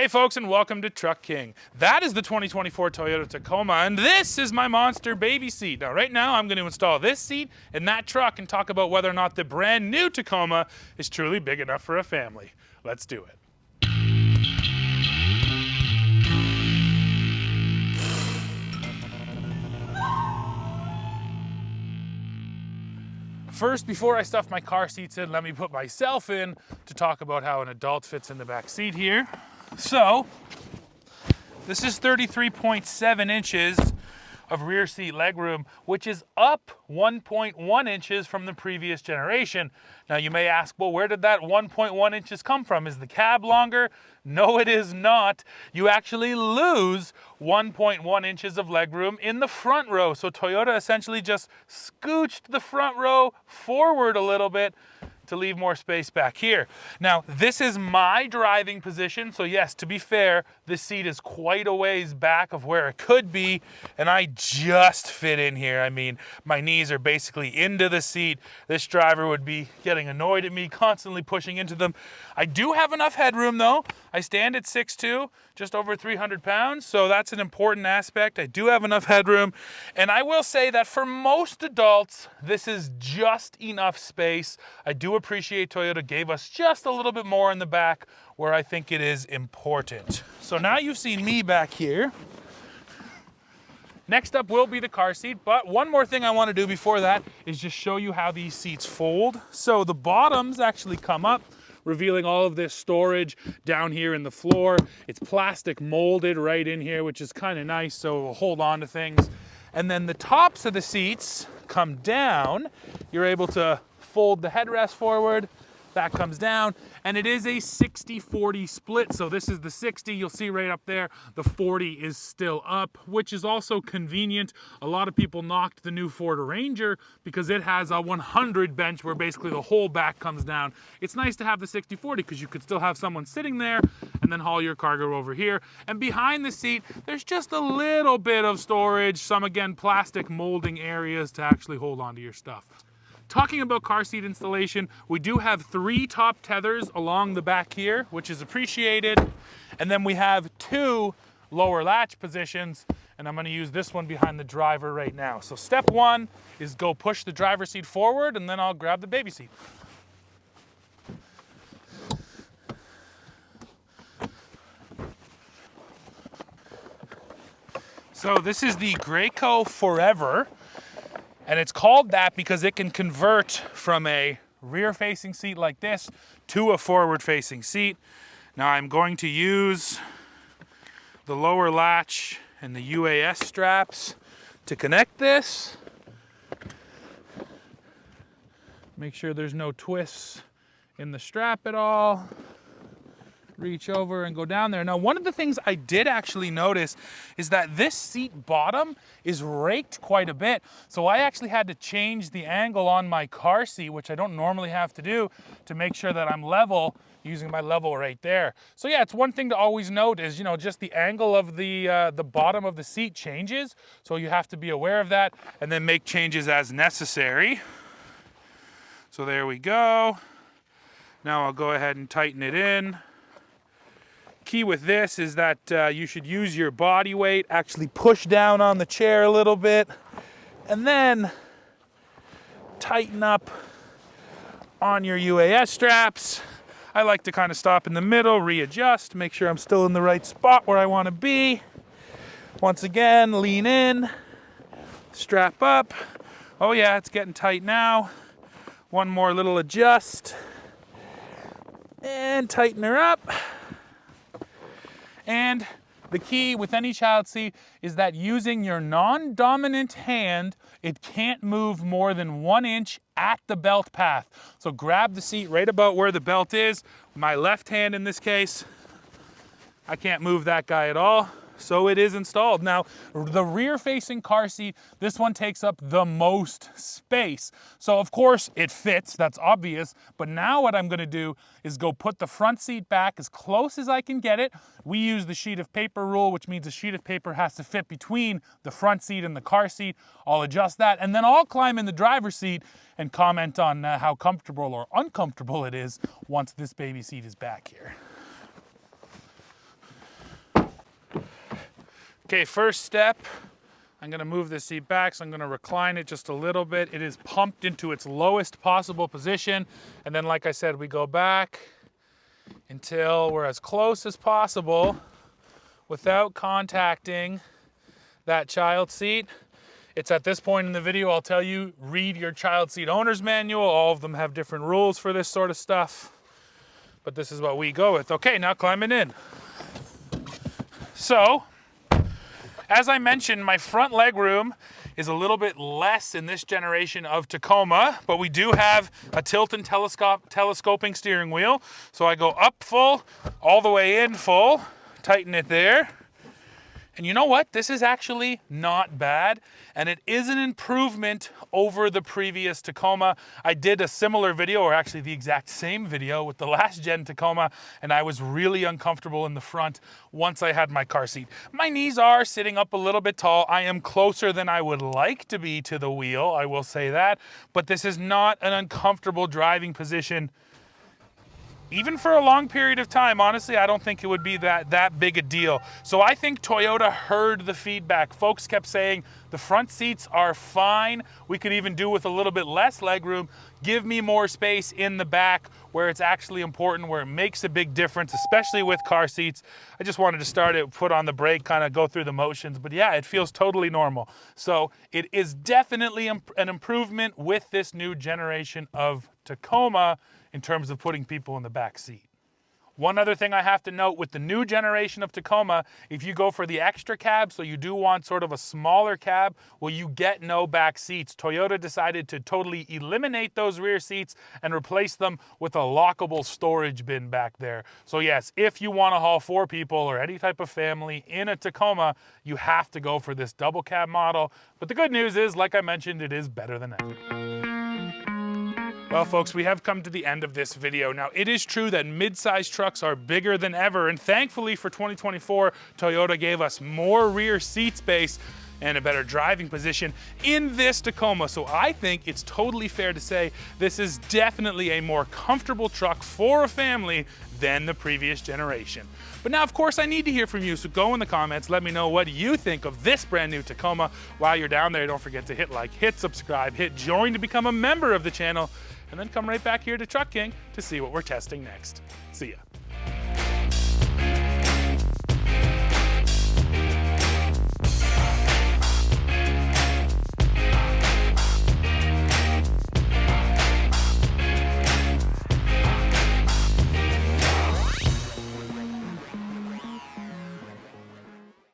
Hey folks, and welcome to Truck King. That is the 2024 Toyota Tacoma, and this is my monster baby seat. Now right now I'm going to install this seat in that truck and talk about whether or not the brand new Tacoma is truly big enough for a family. Let's do it. First, before I stuff my car seats in, let me put myself in to talk about how an adult fits in the back seat here. So, this is 33.7 inches of rear seat legroom, which is up 1.1 inches from the previous generation. Now you may ask, well, where did that 1.1 inches come from? Is the cab longer? No, it is not. You actually lose 1.1 inches of legroom in the front row. So Toyota essentially just scooched the front row forward a little bit to leave more space back here. Now, this is my driving position, so yes, to be fair, this seat is quite a ways back of where it could be, and I just fit in here. I mean, my knees are basically into the seat. This driver would be getting annoyed at me, constantly pushing into them. I do have enough headroom though. I stand at 6'2", just over 300 pounds, so that's an important aspect. I do have enough headroom, and I will say that for most adults, this is just enough space. I do appreciate Toyota gave us just a little bit more in the back where I think it is important. So now you've seen me back here. Next up will be the car seat, but one more thing I want to do before that is just show you how these seats fold. So the bottoms actually come up, revealing all of this storage down here in the floor. It's plastic molded right in here, which is kind of nice, so it'll hold on to things. And then the tops of the seats come down. You're able to fold the headrest forward, that comes down, and it is a 60-40 split. So this is the 60, you'll see right up there, the 40 is still up, which is also convenient. A lot of people knocked the new Ford Ranger because it has a 100 bench where basically the whole back comes down. It's nice to have the 60-40 because you could still have someone sitting there and then haul your cargo over here. And behind the seat, there's just a little bit of storage, some again plastic molding areas to actually hold onto your stuff. Talking about car seat installation, we do have 3 top tethers along the back here, which is appreciated. And then we have 2 lower latch positions, and I'm gonna use this one behind the driver right now. So step 1 is go push the driver's seat forward, and then I'll grab the baby seat. So this is the Graco Forever. And it's called that because it can convert from a rear-facing seat like this to a forward-facing seat. Now I'm going to use the lower latch and the UAS straps to connect this. Make sure there's no twists in the strap at all. Reach over and go down there. Now, one of the things I did actually notice is that this seat bottom is raked quite a bit. So I actually had to change the angle on my car seat, which I don't normally have to do, to make sure that I'm level using my level right there. So yeah, it's one thing to always note is, just the angle of the bottom of the seat changes. So you have to be aware of that and then make changes as necessary. So there we go. Now I'll go ahead and tighten it in. Key with this is that you should use your body weight, actually push down on the chair a little bit, and then tighten up on your UAS straps. I like to kind of stop in the middle, readjust, make sure I'm still in the right spot where I want to be. Once again, lean in, strap up. Oh yeah, it's getting tight now. One more little adjust, and tighten her up. And the key with any child seat is that using your non-dominant hand, it can't move more than 1 inch at the belt path. So grab the seat right about where the belt is. My left hand in this case, I can't move that guy at all. So it is installed. Now, the rear-facing car seat, this one takes up the most space. So of course it fits, that's obvious, but now what I'm gonna do is go put the front seat back as close as I can get it. We use the sheet of paper rule, which means a sheet of paper has to fit between the front seat and the car seat. I'll adjust that, and then I'll climb in the driver's seat and comment on how comfortable or uncomfortable it is once this baby seat is back here. Okay, first step, I'm gonna move the seat back, so I'm gonna recline it just a little bit. It is pumped into its lowest possible position. And then, like I said, we go back until we're as close as possible without contacting that child seat. It's at this point in the video, I'll tell you, read your child seat owner's manual. All of them have different rules for this sort of stuff, but this is what we go with. Okay, now climbing in. So, as I mentioned, my front legroom is a little bit less in this generation of Tacoma, but we do have a tilt and telescoping steering wheel. So I go up full, all the way in full, tighten it there. And you know what? This is actually not bad, and it is an improvement over the previous Tacoma. I did a similar video, or actually the exact same video with the last gen Tacoma, and I was really uncomfortable in the front once I had my car seat. My knees are sitting up a little bit tall. I am closer than I would like to be to the wheel, I will say that, but this is not an uncomfortable driving position. Even for a long period of time, honestly, I don't think it would be that big a deal. So I think Toyota heard the feedback. Folks kept saying, the front seats are fine. We could even do with a little bit less legroom. Give me more space in the back where it's actually important, where it makes a big difference, especially with car seats. I just wanted to start it, put on the brake, kind of go through the motions. But yeah, it feels totally normal. So it is definitely an improvement with this new generation of Tacoma in terms of putting people in the back seat. One other thing I have to note with the new generation of Tacoma, if you go for the extra cab, so you do want sort of a smaller cab, well, you get no back seats. Toyota decided to totally eliminate those rear seats and replace them with a lockable storage bin back there. So yes, if you want to haul 4 people or any type of family in a Tacoma, you have to go for this double cab model. But the good news is, like I mentioned, it is better than ever. Well, folks, we have come to the end of this video. Now, it is true that mid-size trucks are bigger than ever, and thankfully for 2024, Toyota gave us more rear seat space and a better driving position in this Tacoma. So I think it's totally fair to say this is definitely a more comfortable truck for a family than the previous generation. But now, of course, I need to hear from you, so go in the comments, let me know what you think of this brand new Tacoma. While you're down there, don't forget to hit like, hit subscribe, hit join to become a member of the channel, and then come right back here to Truck King to see what we're testing next. See ya.